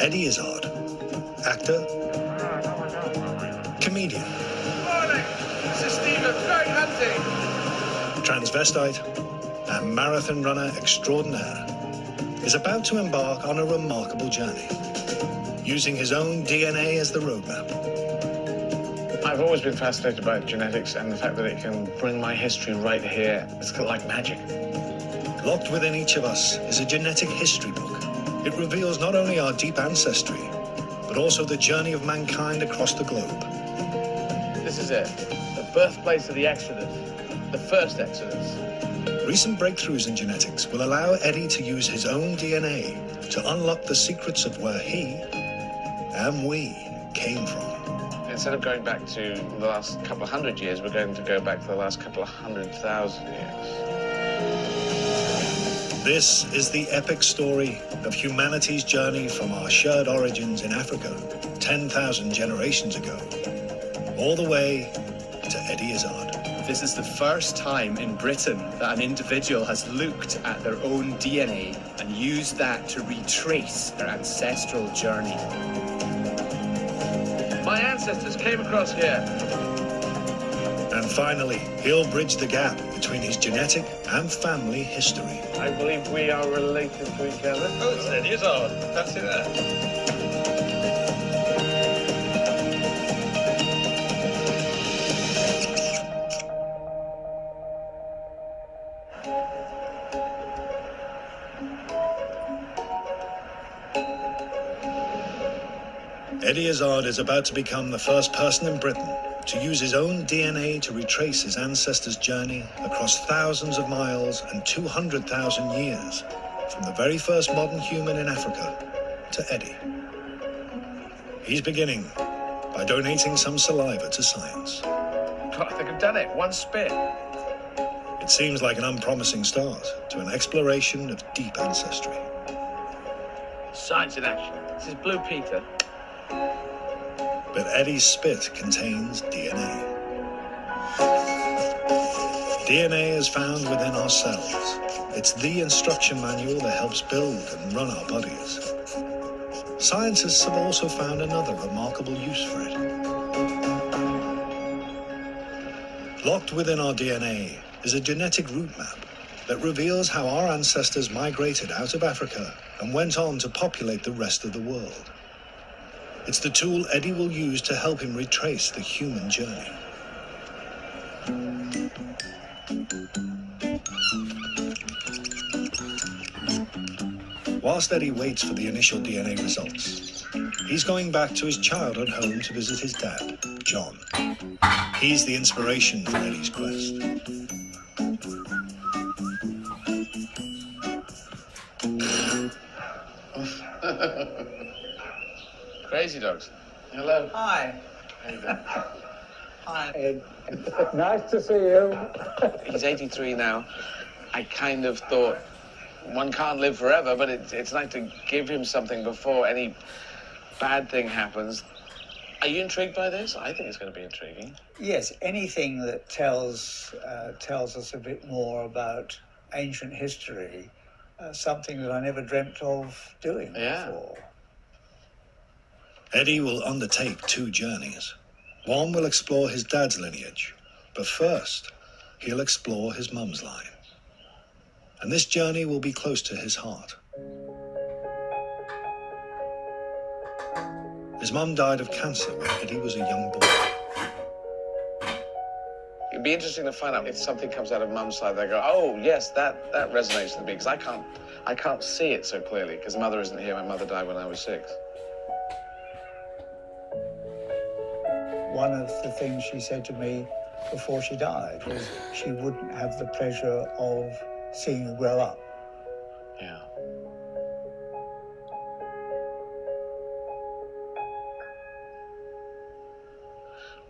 Eddie Izzard, actor, comedian, Morning, this is Stephen, going hunting. transvestite, and marathon runner extraordinaire, is about to embark on a remarkable journey, using his own DNA as the roadmap. I've always been fascinated by genetics and the fact that it can bring my history right here. It's like magic. Locked within each of us is a genetic history book. It reveals not only our deep ancestry, but also the journey of mankind across the globe. This is it. The birthplace of the Exodus. The first Exodus. Recent breakthroughs in genetics will allow Eddie to use his own DNA to unlock the secrets of where he and we came from. Instead of going back to the last couple of hundred years, we're going to go back to the last couple of 100,000 years. This is the epic story of humanity's journey from our shared origins in Africa 10,000 generations ago, all the way to Eddie Izzard. This is the first time in Britain that an individual has looked at their own DNA and used that to retrace their ancestral journey. My ancestors came across here. And finally, he'll bridge the gap between his genetic and family history. I believe we are related to each other. Oh, it's Eddie Izzard. That's it there. Eddie Izzard is about to become the first person in Britain to use his own DNA to retrace his ancestors' journey across thousands of miles and 200,000 years, from the very first modern human in Africa to Eddie. He's beginning by donating some saliva to science. God, I think I've done it. One spit. It seems like an unpromising start to an exploration of deep ancestry. Science in action. This is Blue Peter. But Eddie's spit contains DNA. DNA is found within our cells. It's the instruction manual that helps build and run our bodies. Scientists have also found another remarkable use for it. Locked within our DNA is a genetic route map that reveals how our ancestors migrated out of Africa and went on to populate the rest of the world. It's the tool Eddie will use to help him retrace the human journey. Whilst Eddie waits for the initial DNA results, he's going back to his childhood home to visit his dad, John. He's the inspiration for Eddie's quest. Crazy dogs. Hello. Hi. How you doing? Hi. Nice to see you. He's 83 now. I kind of thought one can't live forever, but it's like to give him something before any bad thing happens. Are you intrigued by this? I think it's going to be intriguing. Yes, anything that tells us a bit more about ancient history, something that I never dreamt of doing before. Eddie will undertake 2 journeys. One will explore his dad's lineage, but first, he'll explore his mum's line. And this journey will be close to his heart. His mum died of cancer when Eddie was a young boy. It'd be interesting to find out if something comes out of mum's side. They go, oh yes, that resonates with me, because I can't see it so clearly because mother isn't here. My mother died when I was 6. One of the things she said to me before she died was she wouldn't have the pleasure of seeing you grow up. Yeah.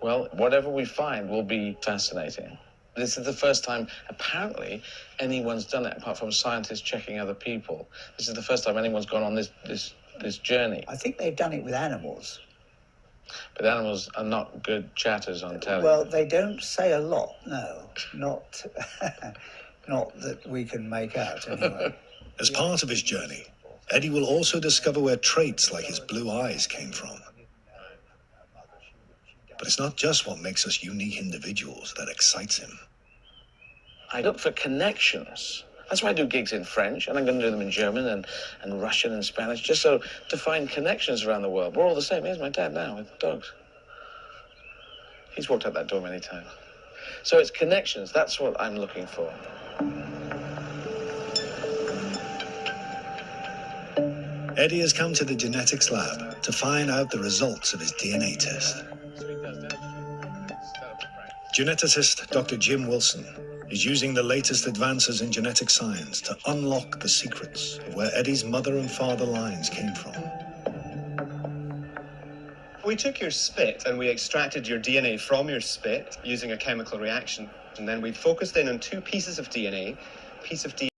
Well, whatever we find will be fascinating. This is the first time, apparently, anyone's done it, apart from scientists checking other people. This is the first time anyone's gone on this journey. I think they've done it with animals. But animals are not good chatters on telly. Well, they don't say a lot, no. Not that we can make out, anyway. As part of his journey, Eddie will also discover where traits like his blue eyes came from. But it's not just what makes us unique individuals that excites him. I look for connections. That's why I do gigs in French, and I'm going to do them in German and Russian and Spanish, just so to find connections around the world. We're all the same. Here's my dad now with dogs. He's walked out that door many times. So it's connections. That's what I'm looking for. Eddie has come to the genetics lab to find out the results of his DNA test. Geneticist Dr. Jim Wilson is using the latest advances in genetic science to unlock the secrets of where Eddie's mother and father lines came from. We took your spit and we extracted your DNA from your spit using a chemical reaction. And then we focused in on two pieces of DNA, piece of DNA